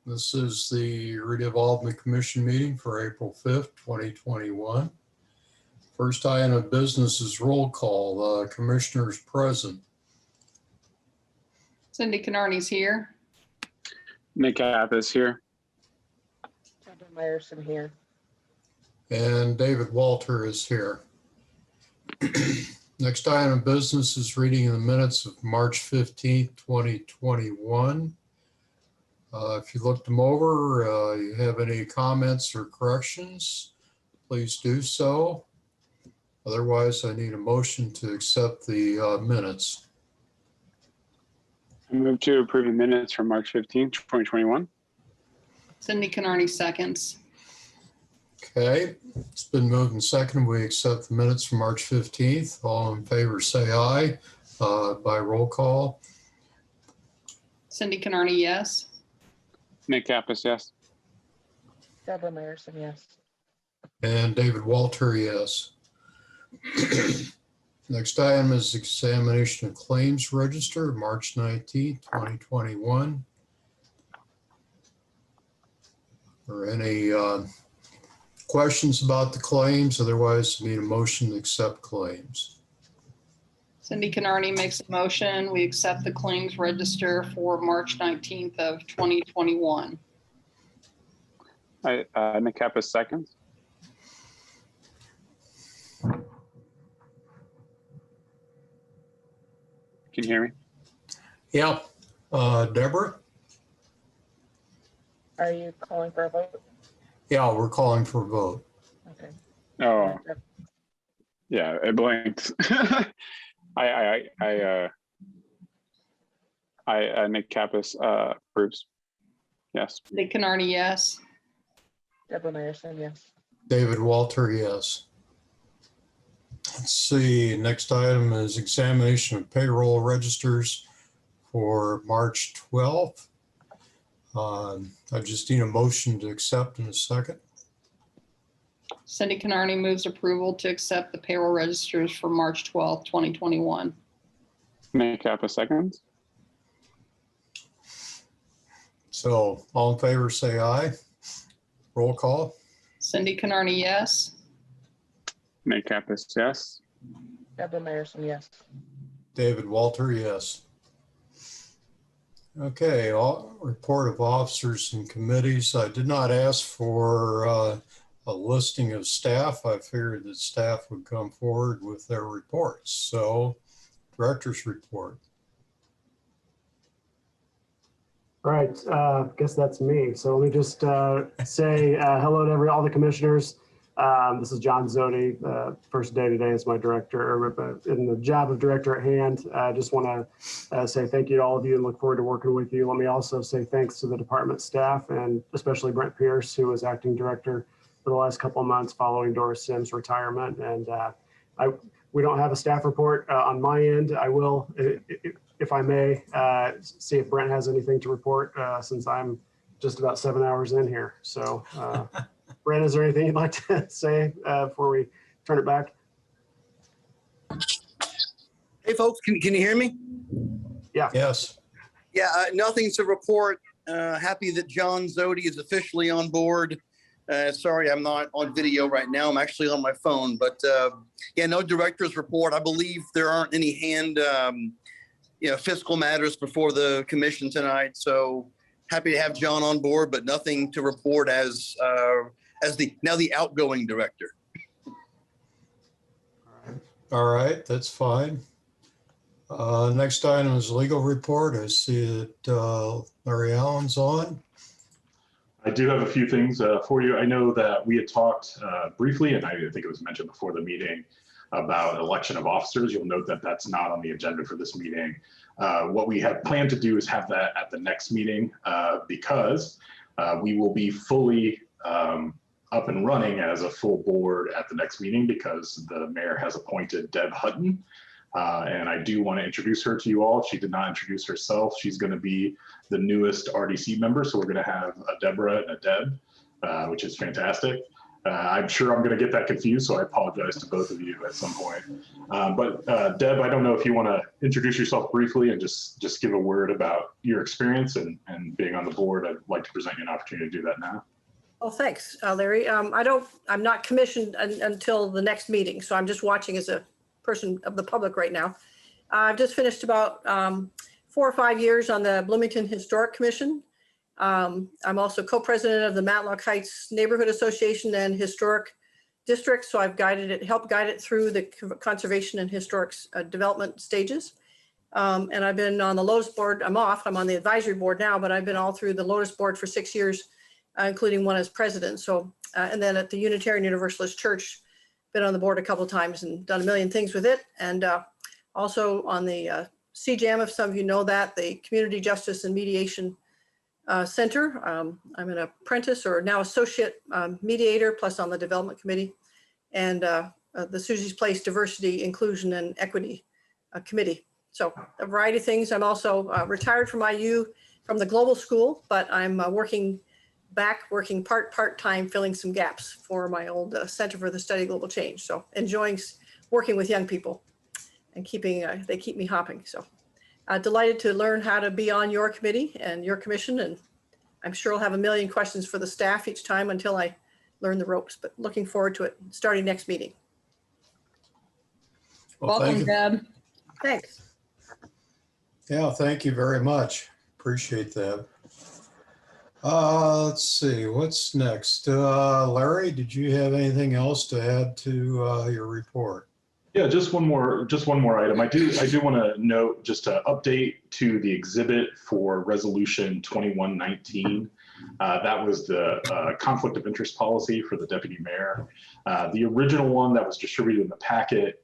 This is the Redevelopment Commission meeting for April 5th, 2021. First item of business is roll call. Commissioners present. Cindy Canarney's here. Nick App is here. Deborah Meyerson here. And David Walter is here. Next item of business is reading of the minutes of March 15th, 2021. If you looked them over, you have any comments or corrections, please do so. Otherwise, I need a motion to accept the minutes. I move to approve the minutes from March 15th, 2021. Cindy Canarney seconds. Okay, it's been moved and seconded. We accept the minutes from March 15th. All in favor, say aye by roll call. Cindy Canarney, yes. Nick Apis, yes. Deborah Meyerson, yes. And David Walter, yes. Next item is examination of claims register, March 19th, 2021. Or any questions about the claims? Otherwise, need a motion to accept claims. Cindy Canarney makes a motion. We accept the claims register for March 19th of 2021. Nick Apis seconds. Can you hear me? Yeah. Deborah? Are you calling for a vote? Yeah, we're calling for a vote. Okay. Oh, yeah, it blinked. Nick Apis approves. Yes. Cindy Canarney, yes. Deborah Meyerson, yes. David Walter, yes. Let's see, next item is examination of payroll registers for March 12th. I just need a motion to accept in a second. Cindy Canarney moves approval to accept the payroll registers for March 12th, 2021. Nick Apis seconds. So all in favor, say aye. Roll call. Cindy Canarney, yes. Nick Apis, yes. Deborah Meyerson, yes. David Walter, yes. Okay, report of officers and committees. I did not ask for a listing of staff. I figured that staff would come forward with their reports. So, director's report. All right, guess that's me. So let me just say hello to all the commissioners. This is John Zodi. First day today as my director, or in the job of director at hand. I just want to say thank you to all of you and look forward to working with you. Let me also say thanks to the department staff and especially Brent Pierce, who was acting director for the last couple of months following Doris Sims' retirement. And we don't have a staff report on my end. I will, if I may, see if Brent has anything to report since I'm just about 7 hours in here. So. Brent, is there anything you'd like to say before we turn it back? Hey, folks, can you hear me? Yeah. Yes. Yeah, nothing to report. Happy that John Zodi is officially on board. Sorry, I'm not on video right now. I'm actually on my phone. But yeah, no director's report. I believe there aren't any fiscal matters before the commission tonight. So happy to have John on board, but nothing to report as the outgoing director. All right, that's fine. Next item is legal report. I see that Larry Allen's on. I do have a few things for you. I know that we had talked briefly, and I think it was mentioned before the meeting, about election of officers. You'll note that that's not on the agenda for this meeting. What we have planned to do is have that at the next meeting because we will be fully up and running as a full board at the next meeting because the mayor has appointed Deb Hutton. And I do want to introduce her to you all. She did not introduce herself. She's going to be the newest RDC member. So we're going to have a Deborah and a Deb, which is fantastic. I'm sure I'm going to get that confused, so I apologize to both of you at some point. Deb, I don't know if you want to introduce yourself briefly and just give a word about your experience and being on the board. I'd like to present you an opportunity to do that now. Well, thanks, Larry. I'm not commissioned until the next meeting, so I'm just watching as a person of the public right now. I've just finished about 4 or 5 years on the Bloomington Historic Commission. I'm also co-president of the Matlock Heights Neighborhood Association and Historic District, so I've helped guide it through the conservation and historic development stages. And I've been on the Lotus board. I'm on the advisory board now, but I've been all through the Lotus board for 6 years, including one as president. So, and then at the Unitarian Universalist Church, been on the board a couple of times and done a million things with it. And also on the CJAM, if some of you know that, the Community Justice and Mediation Center. I'm an apprentice or now associate mediator, plus on the development committee, and the Susie's Place Diversity, Inclusion, and Equity Committee. So a variety of things. I'm also retired from IU from the global school, but I'm working part-time, filling some gaps for my old Center for the Study of Global Change. So enjoying working with young people and they keep me hopping. So delighted to learn how to be on your committee and your commission. And I'm sure I'll have a million questions for the staff each time until I learn the ropes, but looking forward to it starting next meeting. Well, thank Welcome, you. Deb. Thanks. Yeah, thank you very much. Appreciate that. Let's see, what's next? Larry, did you have anything else to add to your report? Yeah, just one more item. I do want to note just an update to the exhibit for Resolution 2119. That was the conflict of interest policy for the deputy mayor. The original one that was distributed in the packet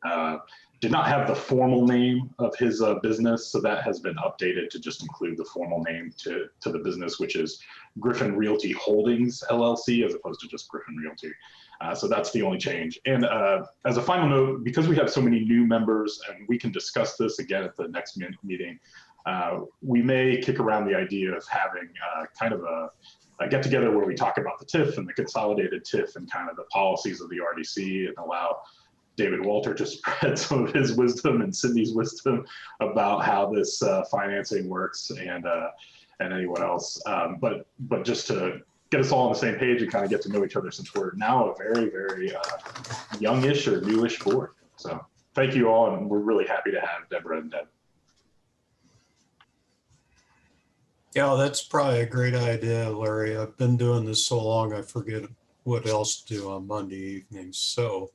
did not have the formal name of his business, so that has been updated to just include the formal name to the business, which is Griffin Realty Holdings LLC, as opposed to just Griffin Realty. So that's the only change. And as a final note, because we have so many new members, and we can discuss this again at the next meeting, we may kick around the idea of having kind of a get together where we talk about the TIF and the consolidated TIF and kind of the policies of the RDC, and allow David Walter to spread some of his wisdom and Sydney's wisdom about how this financing works, and anyone else. But just to get us all on the same page and kind of get to know each other, since we're now a very, very youngish or newish board. So thank you all, and we're really happy to have Deborah and Deb. Yeah, that's probably a great idea, Larry. I've been doing this so long, I forget what else to do on Monday evenings. So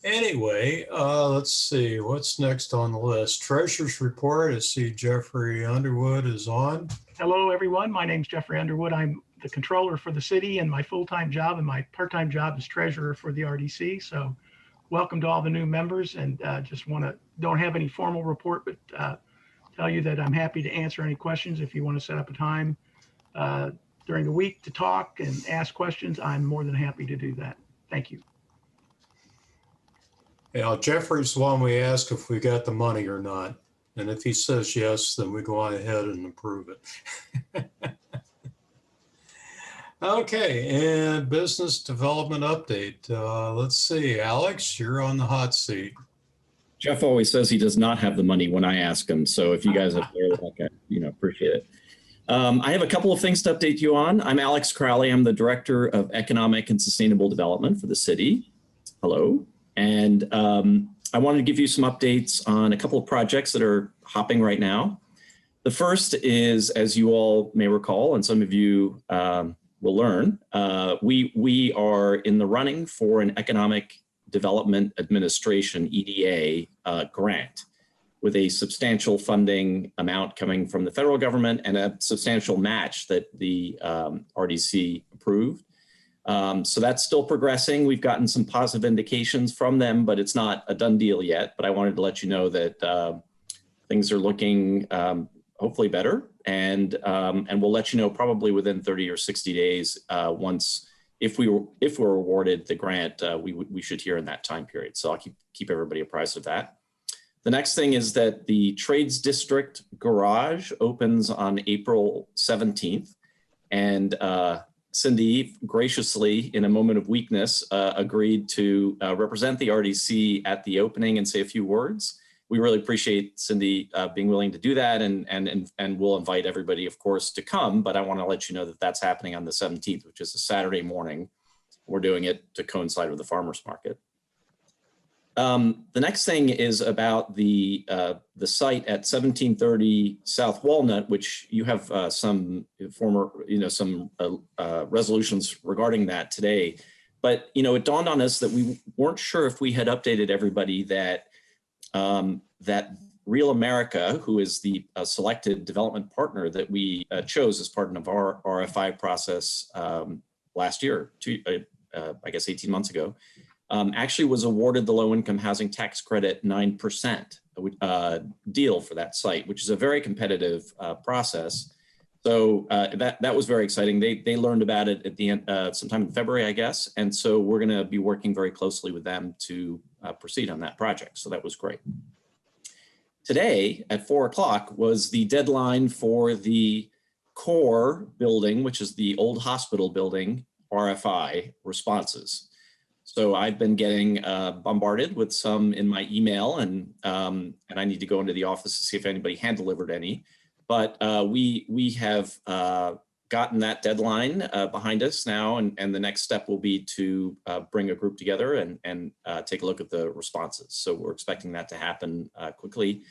anyway, let's see, what's next on the list? Treasurer's report. I see Jeffrey Underwood is on. Hello, everyone. My name's Jeffrey Underwood. I'm the controller for the city, and my full-time job and my part-time job is treasurer for the RDC. So welcome to all the new members, and don't have any formal report, but tell you that I'm happy to answer any questions. If you want to set up a time during the week to talk and ask questions, I'm more than happy to do that. Thank you. Yeah, Jeffrey's the one we ask if we got the money or not. And if he says yes, then we go on ahead and approve it. Okay, and business development update. Let's see, Alex, you're on the hot seat. Jeff always says he does not have the money when I ask him. So if you guys have their luck, I appreciate it. I have a couple of things to update you on. I'm Alex Crowley. I'm the Director of Economic and Sustainable Development for the city. Hello. And I wanted to give you some updates on a couple of projects that are hopping right now. The first is, as you all may recall, and some of you will learn, we are in the running for an Economic Development Administration, EDA, grant with a substantial funding amount coming from the federal government and a substantial match that the RDC approved. So that's still progressing. We've gotten some positive indications from them, but it's not a done deal yet. But I wanted to let you know that things are looking hopefully better, and we'll let you know probably within 30 or 60 days if we're awarded the grant. We should hear in that time period. So I'll keep everybody apprised of that. The next thing is that the Trades District Garage opens on April 17th, and Cindy graciously, in a moment of weakness, agreed to represent the RDC at the opening and say a few words. We really appreciate Cindy being willing to do that, and we'll invite everybody, of course, to come. But I want to let you know that that's happening on the 17th, which is a Saturday morning. We're doing it to coincide with the farmers market. The next thing is about the site at 1730 South Walnut, which you have some former, some resolutions regarding that today. But, it dawned on us that we weren't sure if we had updated everybody that that Real America, who is the selected development partner that we chose as part of our RFI process last year, I guess 18 months ago, actually was awarded the low-income housing tax credit 9% deal for that site, which is a very competitive process. So that was very exciting. They learned about it at the end, sometime in February, I guess. And so we're going to be working very closely with them to proceed on that project. So that was great. Today at 4 o'clock was the deadline for the core building, which is the old hospital building, RFI responses. So I've been getting bombarded with some in my email, and I need to go into the office to see if anybody hand delivered any. But we have gotten that deadline behind us now, and the next step will be to bring a group together and take a look at the responses. So we're expecting that to happen quickly,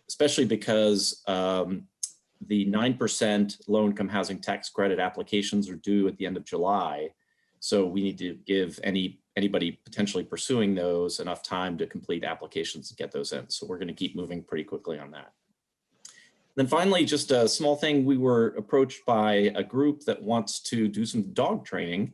especially because the 9% low-income housing tax credit applications are due at the end of July. So we need to give anybody potentially pursuing those enough time to complete applications and get those in. So we're going to keep moving pretty quickly on that. Then finally, just a small thing, we were approached by a group that wants to do some dog training.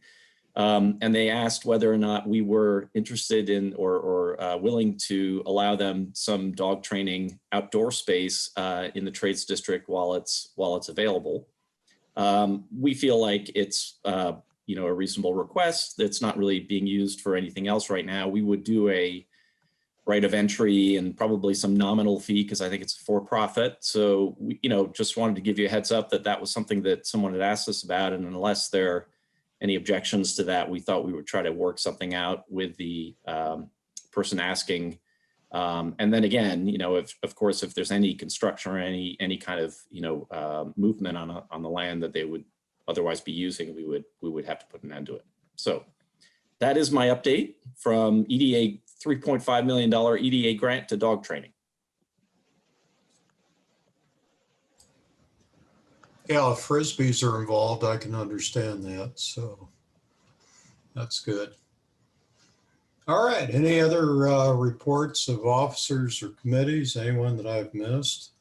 And they asked whether or not we were interested in or willing to allow them some dog training outdoor space in the Trades District while it's available. We feel like it's a reasonable request that's not really being used for anything else right now. We would do a right of entry and probably some nominal fee because I think it's for-profit. So we, just wanted to give you a heads up that that was something that someone had asked us about, and unless there are any objections to that, we thought we would try to work something out with the person asking. And then again, if there's any construction or any kind of movement on the land that they would otherwise be using, we would have to put an end to it. So that is my update from EDA, $3.5 million EDA grant to dog training. Yeah, if Frisbees are involved, I can understand that. So that's good. All right. Any other reports of officers or committees? Anyone that I've missed?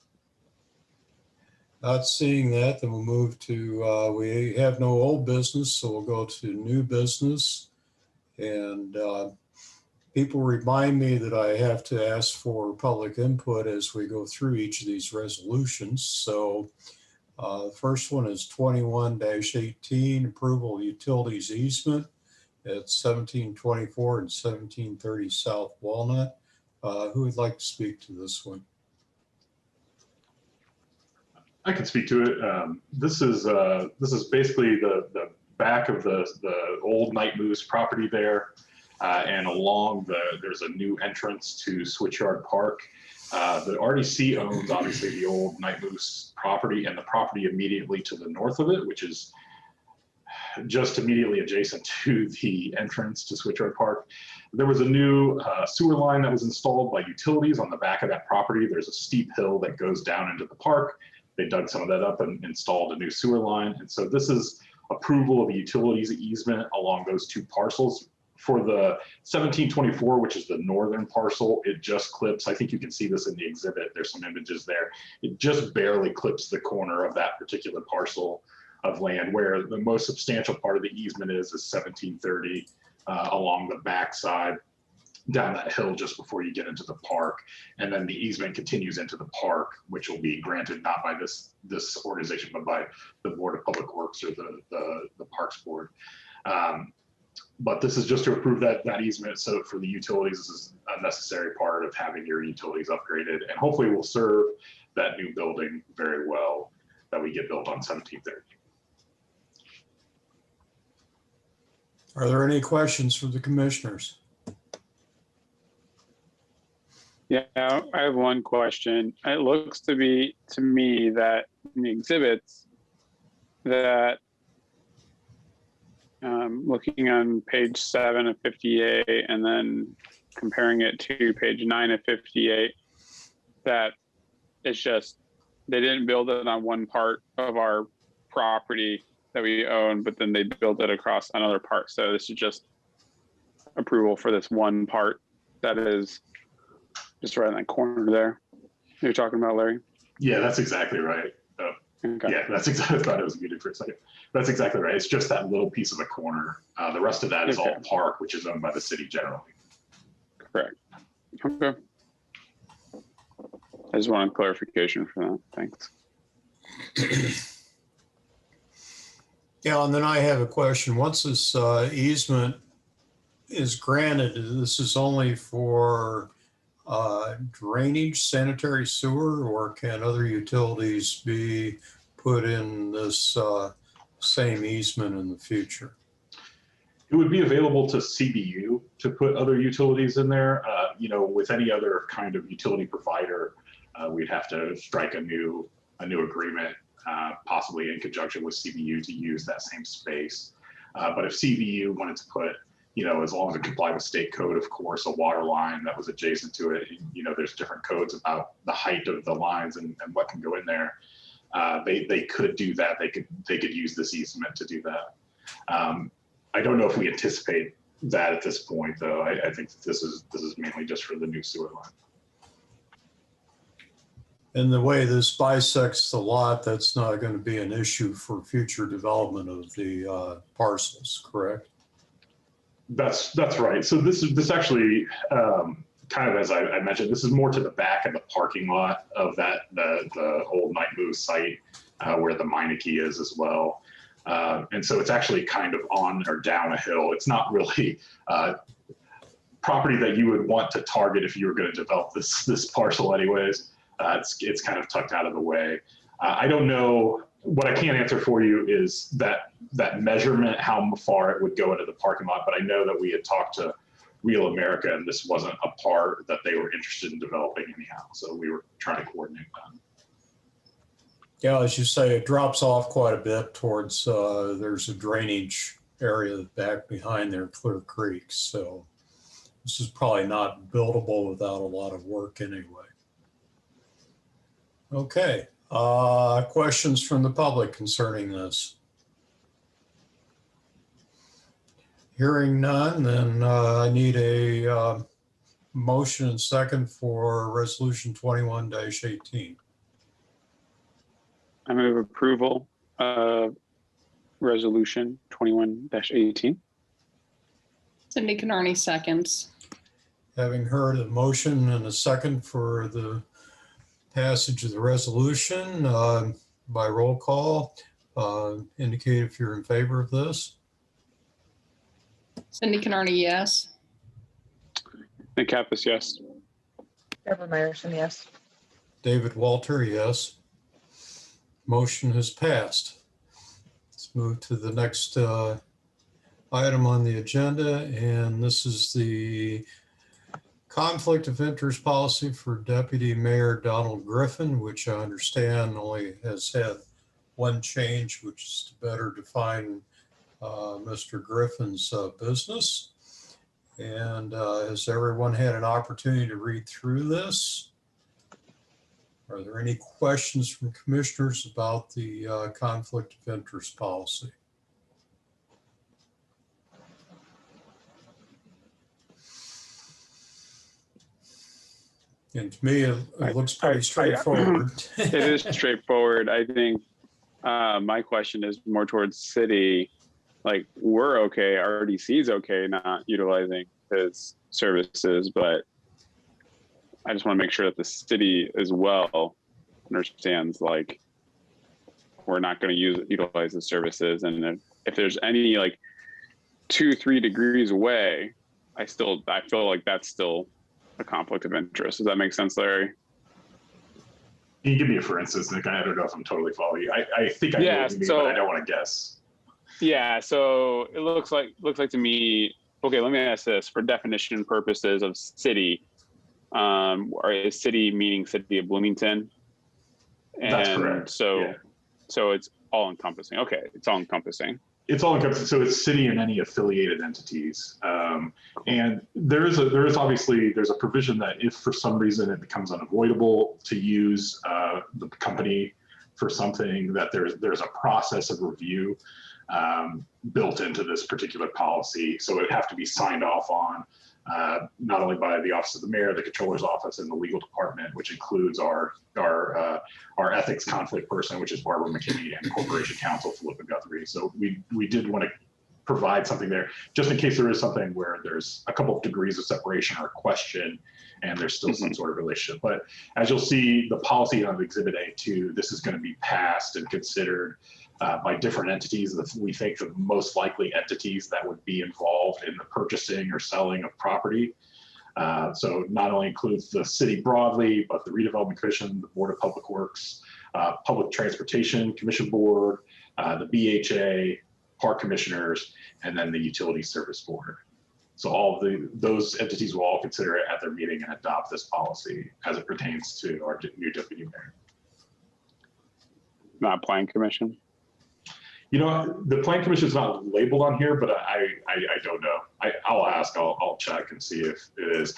Not seeing that, then we'll move to, we have no old business, so we'll go to new business. And people remind me that I have to ask for public input as we go through each of these resolutions. So the first one is 21-18, approval of utilities easement at 1724 and 1730 South Walnut. Who would like to speak to this one? I can speak to it. This is basically the back of the old Night Moose property there, and along there's a new entrance to Switchyard Park. The RDC owns obviously the old Night Moose property and the property immediately to the north of it, which is just immediately adjacent to the entrance to Switchyard Park. There was a new sewer line that was installed by utilities on the back of that property. There's a steep hill that goes down into the park. They dug some of that up and installed a new sewer line. And so this is approval of a utilities easement along those two parcels. For the 1724, which is the northern parcel, it just clips, I think you can see this in the exhibit, there's some images there. It just barely clips the corner of that particular parcel of land, where the most substantial part of the easement is 1730 along the backside, down that hill just before you get into the park. And then the easement continues into the park, which will be granted not by this organization, but by the Board of Public Works or the Parks Board. But this is just to approve that easement. So for the utilities, this is a necessary part of having your utilities upgraded, and hopefully will serve that new building very well that we get built on 1730. Are there any questions for the commissioners? Yeah, I have one question. It looks to me that in the exhibits that looking on page 7 of 58 and then comparing it to page 9 of 58, that it's just they didn't build it on one part of our property that we own, but then they built it across another part. So this is just approval for this one part that is just right in that corner there. You're talking about, Larry? Yeah, that's exactly right. Okay. Yeah, that's exactly. I thought it was muted for a second. That's exactly right. It's just that little piece of a corner. The rest of that is all park, which is owned by the city generally. Correct. Okay. I just wanted clarification for that. Thanks. Yeah, and then I have a question. Once this easement is granted, this is only for drainage, sanitary sewer, or can other utilities be put in this same easement in the future? It would be available to CBU to put other utilities in there. With any other kind of utility provider, we'd have to strike a new agreement, possibly in conjunction with CBU to use that same space. But if CBU wanted to put, as long as it complied with state code, of course, a water line that was adjacent to it, there's different codes about the height of the lines and what can go in there. They could do that. They could use this easement to do that. I don't know if we anticipate that at this point, though. I think that this is mainly just for the new sewer line. And the way this bisects the lot, that's not going to be an issue for future development of the parcels, correct? That's right. So this actually, kind of as I mentioned, this is more to the back of the parking lot of the old Night Move site where the Meineke is as well. And so it's actually kind of on or down a hill. It's not really property that you would want to target if you were going to develop this parcel anyways. It's kind of tucked out of the way. I don't know. What I can't answer for you is that measurement, how far it would go into the parking lot. But I know that we had talked to Real America, and this wasn't a part that they were interested in developing anyhow. So we were trying to coordinate that. Yeah, as you say, it drops off quite a bit towards, there's a drainage area back behind there, Clear Creek. So this is probably not buildable without a lot of work anyway. Okay, questions from the public concerning this? Hearing none, then I need a motion and second for resolution 21-18. I move approval of resolution 21-18. Cindy Canarney seconds. Having heard a motion and a second for the passage of the resolution by roll call, indicate if you're in favor of this. Cindy Canarney, yes. Nick Kappas, yes. Deborah Meyerson, yes. David Walter, yes. Motion has passed. Let's move to the next item on the agenda, and this is the conflict of interest policy for Deputy Mayor Donald Griffin, which I understand only has had one change, which is to better define Mr. Griffin's business. And has everyone had an opportunity to read through this? Are there any questions from commissioners about the conflict of interest policy? And to me, it looks pretty straightforward. It is straightforward. I think my question is more towards city. Like, we're okay, RDC is okay not utilizing his services, but I just want to make sure that the city as well understands, like, we're not going to utilize the services. And if there's any like 2-3 degrees away, I feel like that's still a conflict of interest. Does that make sense, Larry? Can you give me a for instance, Nick? I don't know if I'm totally following you. I think I know what you mean, but I don't want to guess. Yeah, so it looks like to me. Okay, let me ask this: for definition purposes of city, or is city meaning city of Bloomington? That's correct. So, Yeah. so it's all encompassing. Okay, it's all encompassing. It's all encompassing. So it's city and any affiliated entities. And there is obviously there's a provision that if for some reason it becomes unavoidable to use the company for something, that there's a process of review built into this particular policy. So it would have to be signed off on not only by the Office of the Mayor, the Controller's Office, and the Legal Department, which includes our ethics conflict person, which is Barbara McKinney, and Corporation Counsel Philippa Guthrie. So we did want to provide something there, just in case there is something where there's a couple of degrees of separation or question, and there's still some sort of relationship. But as you'll see, the policy on Exhibit A2, this is going to be passed and considered by different entities that we think the most likely entities that would be involved in the purchasing or selling of property. So not only includes the city broadly, but the Redevelopment Commission, the Board of Public Works, Public Transportation Commission Board, the BHA, Park Commissioners, and then the Utility Service Board. So all of those entities will all consider it at their meeting and adopt this policy as it pertains to our new deputy mayor. Not Plan Commission. You know, the Plan Commission is not labeled on here, but I don't know. I'll ask. I'll check and see if it is.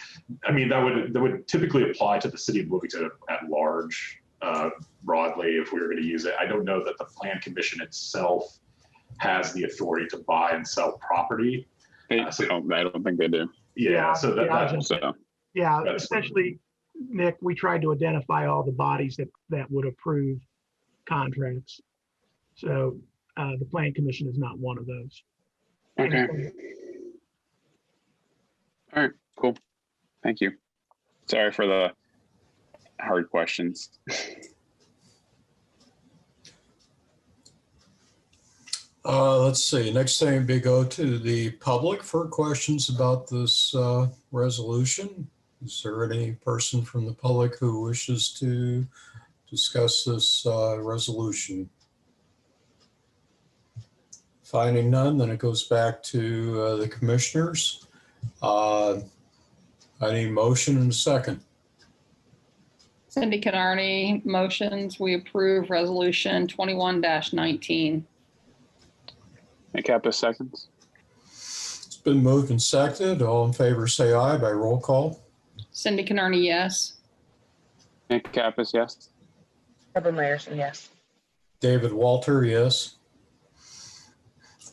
I mean, that would typically apply to the city of Bloomington at large, broadly, if we were going to use it. I don't know that the Plan Commission itself has the authority to buy and sell property. I don't think they do. Yeah. So Yeah, especially Nick, we tried to identify all the bodies that would approve contracts. So the Plan Commission is not one of those. Okay. All right, cool. Thank you. Sorry for the hard questions. Let's see, next thing we go to the public for questions about this resolution. Is there any person from the public who wishes to discuss this resolution? Finding none, then it goes back to the commissioners. I need a motion and a second. Cindy Canarney motions, we approve resolution 21-19. And Kappa seconds. It's been moved and seconded. All in favor, say aye by roll call. Cindy Canarney, yes. And Kappas, yes. Deborah Meyerson, yes. David Walter, yes.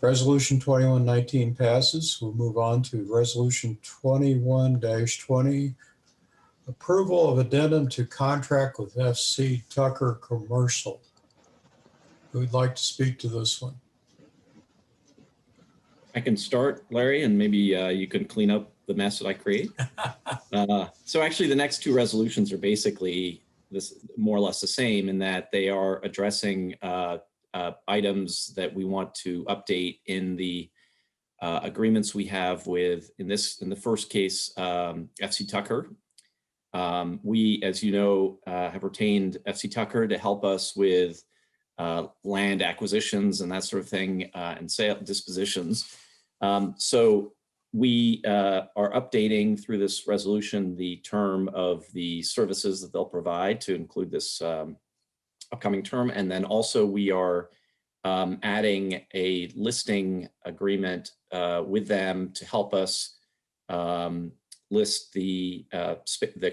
Resolution 2119 passes. We'll move on to resolution 21-20. Approval of addendum to contract with FC Tucker Commercial. Who would like to speak to this one? I can start, Larry, and maybe you can clean up the mess that I create. So actually, the next two resolutions are basically more or less the same in that they are addressing items that we want to update in the agreements we have with, in the first case, FC Tucker. We, as you know, have retained FC Tucker to help us with land acquisitions and that sort of thing, and sale dispositions. So we are updating through this resolution the term of the services that they'll provide to include this upcoming term. And then also we are adding a listing agreement with them to help us list the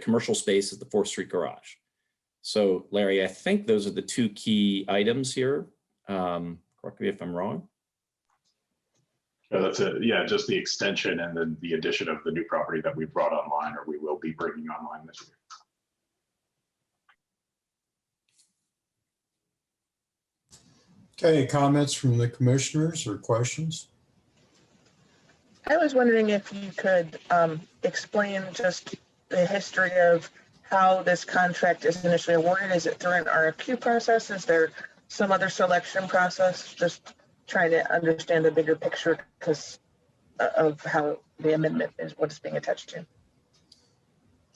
commercial space at the 4th Street Garage. So Larry, I think those are the two key items here. Correct me if I'm wrong. Yeah, that's it. Yeah, just the extension and then the addition of the new property that we brought online, or we will be bringing online this year. Okay, comments from the commissioners or questions? I was wondering if you could explain just the history of how this contract is initially awarded. Is it through an RFQ process? Is there some other selection process? Just trying to understand the bigger picture because of how the amendment is what is being attached to.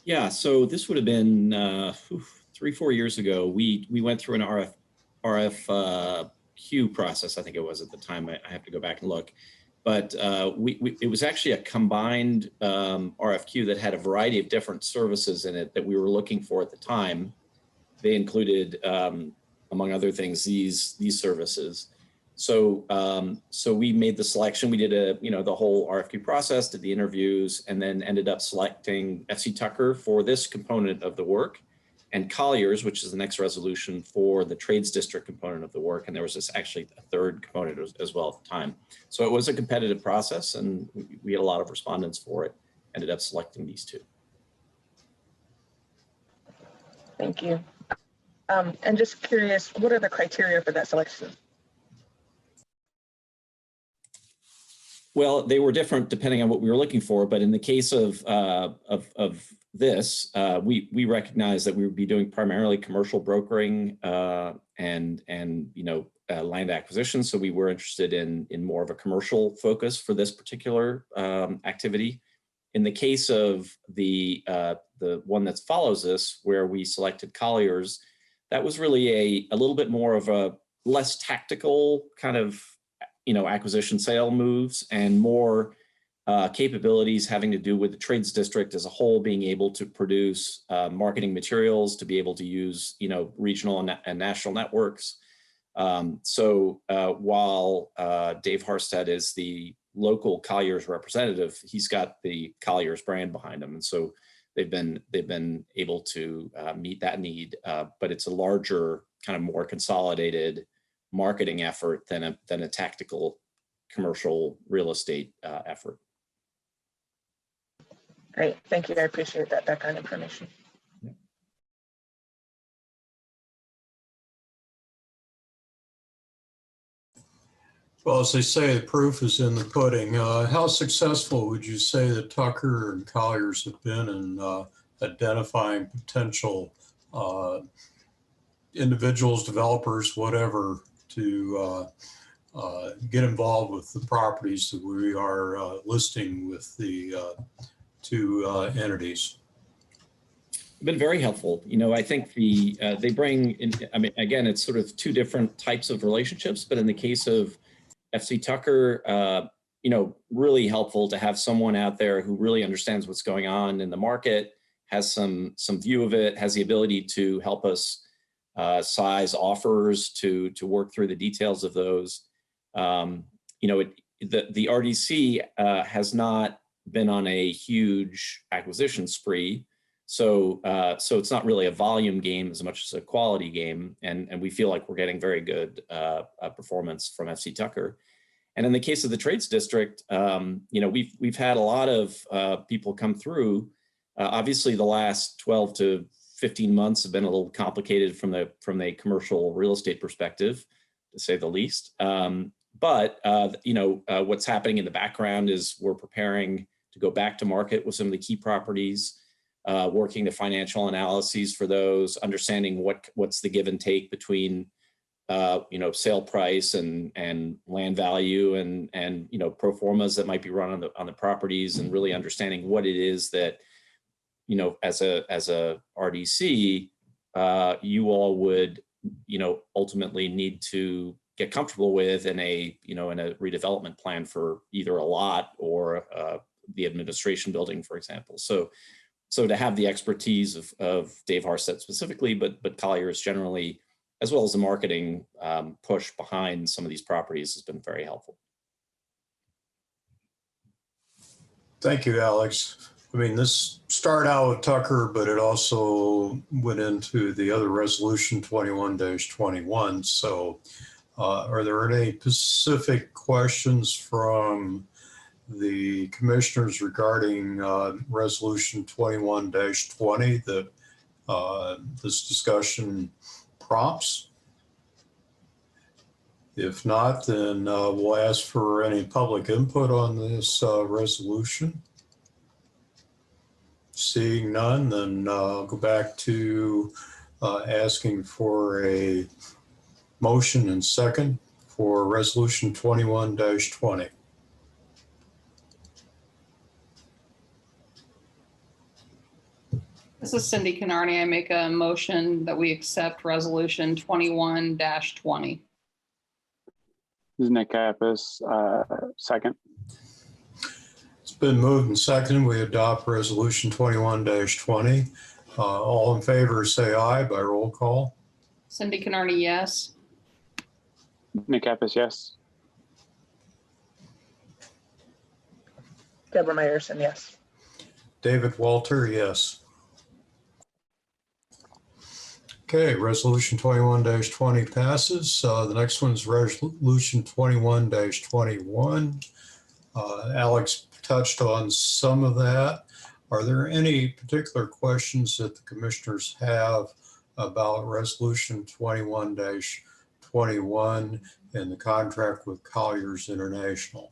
Yeah, so this would have been 3-4 years ago. We went through an RFQ process, I think it was at the time. I have to go back and look. But it was actually a combined RFQ that had a variety of different services in it that we were looking for at the time. They included, among other things, these services. So we made the selection. We did the whole RFQ process, did the interviews, and then ended up selecting FC Tucker for this component of the work, and Colliers, which is the next resolution, for the trades district component of the work. And there was actually a third component as well at the time. So it was a competitive process, and we had a lot of respondents for it. Ended up selecting these two. Thank you. And just curious, what are the criteria for that selection? Well, they were different depending on what we were looking for, but in the case of this, we recognized that we would be doing primarily commercial brokering and land acquisition. So we were interested in more of a commercial focus for this particular activity. In the case of the one that follows this, where we selected Colliers, that was really a little bit more of a less tactical kind of acquisition sale moves, and more capabilities having to do with the trades district as a whole, being able to produce marketing materials, to be able to use regional and national networks. So while Dave Harstead is the local Colliers representative, he's got the Colliers brand behind him, and so they've been able to meet that need. But it's a larger, kind of more consolidated marketing effort than a tactical commercial real estate effort. Great, thank you. I appreciate that background information. Yeah. Well, as they say, the proof is in the pudding. How successful would you say that Tucker and Colliers have been in identifying potential individuals, developers, whatever, to get involved with the properties that we are listing with the two entities? Been very helpful. I think they bring in, again, it's sort of two different types of relationships, but in the case of FC Tucker, really helpful to have someone out there who really understands what's going on in the market, has some view of it, has the ability to help us size offers, to work through the details of those. The RDC has not been on a huge acquisition spree, so it's not really a volume game as much as a quality game, and we feel like we're getting very good performance from FC Tucker. And in the case of the trades district, we've had a lot of people come through. Obviously, the last 12 to 15 months have been a little complicated from a commercial real estate perspective, to say the least. But what's happening in the background is we're preparing to go back to market with some of the key properties, working the financial analyses for those, understanding what's the give and take between sale price and land value and pro formas that might be run on the properties, and really understanding what it is that as a RDC you all would ultimately need to get comfortable with in a redevelopment plan for either a lot or the administration building, for example. So to have the expertise of Dave Harstead specifically, but Colliers generally, as well as the marketing push behind some of these properties, has been very helpful. Thank you, Alex. This started out with Tucker, but it also went into the other resolution 21-21. So are there any specific questions from the commissioners regarding resolution 21-20 that this discussion prompts? If not, then we'll ask for any public input on this resolution. Seeing none, then I'll go back to asking for a motion and second for resolution 21-20. This is Cindy Canarney. I make a motion that we accept resolution 21-20. This is Nick Kappas, second. It's been moved and seconded. We adopt resolution 21-20. All in favor, say aye by roll call. Cindy Canardi, yes. Nick Kappas, yes. Deborah Meyerson, yes. David Walter, yes. Okay, resolution 21-20 passes. The next one is resolution 21-21. Alex touched on some of that. Are there any particular questions that the commissioners have about resolution 21-21 and the contract with Colliers International?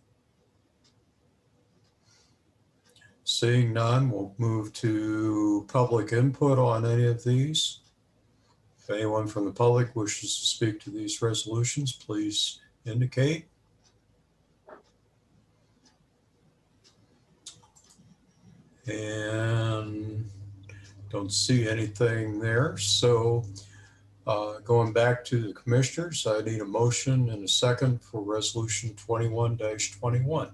Seeing none, we'll move to public input on any of these. If anyone from the public wishes to speak to these resolutions, please indicate. And don't see anything there. So going back to the commissioners, I need a motion and a second for resolution 21-21.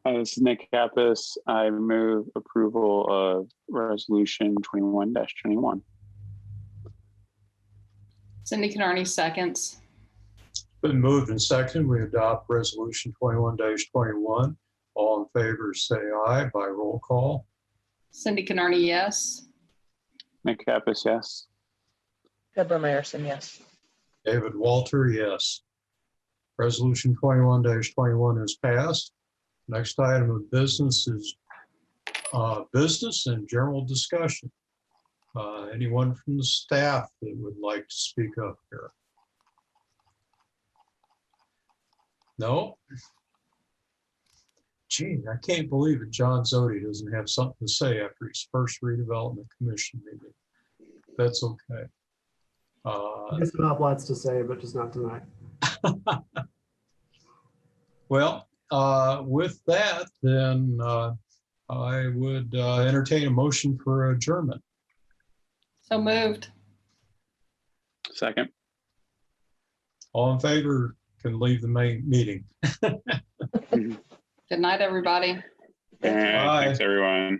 This is Nick Kappas. I move approval of resolution 21-21. Cindy Canardi, seconds. Been moved and seconded. We adopt resolution 21-21. All in favor, say aye by roll call. Cindy Canardi, yes. Nick Kappas, yes. Deborah Meyerson, yes. David Walter, yes. Resolution 21-21 is passed. Next item of business is business and general discussion. Anyone from the staff that would like to speak up here? No? Gee, I can't believe it. John Zodi doesn't have something to say after his first redevelopment commission meeting. That's okay. I guess we'll have lots to say, but just not tonight. Well, with that, then I would entertain a motion for adjournment. So moved. Second. All in favor can leave the main meeting. Good night, everybody. And Bye. thanks, everyone.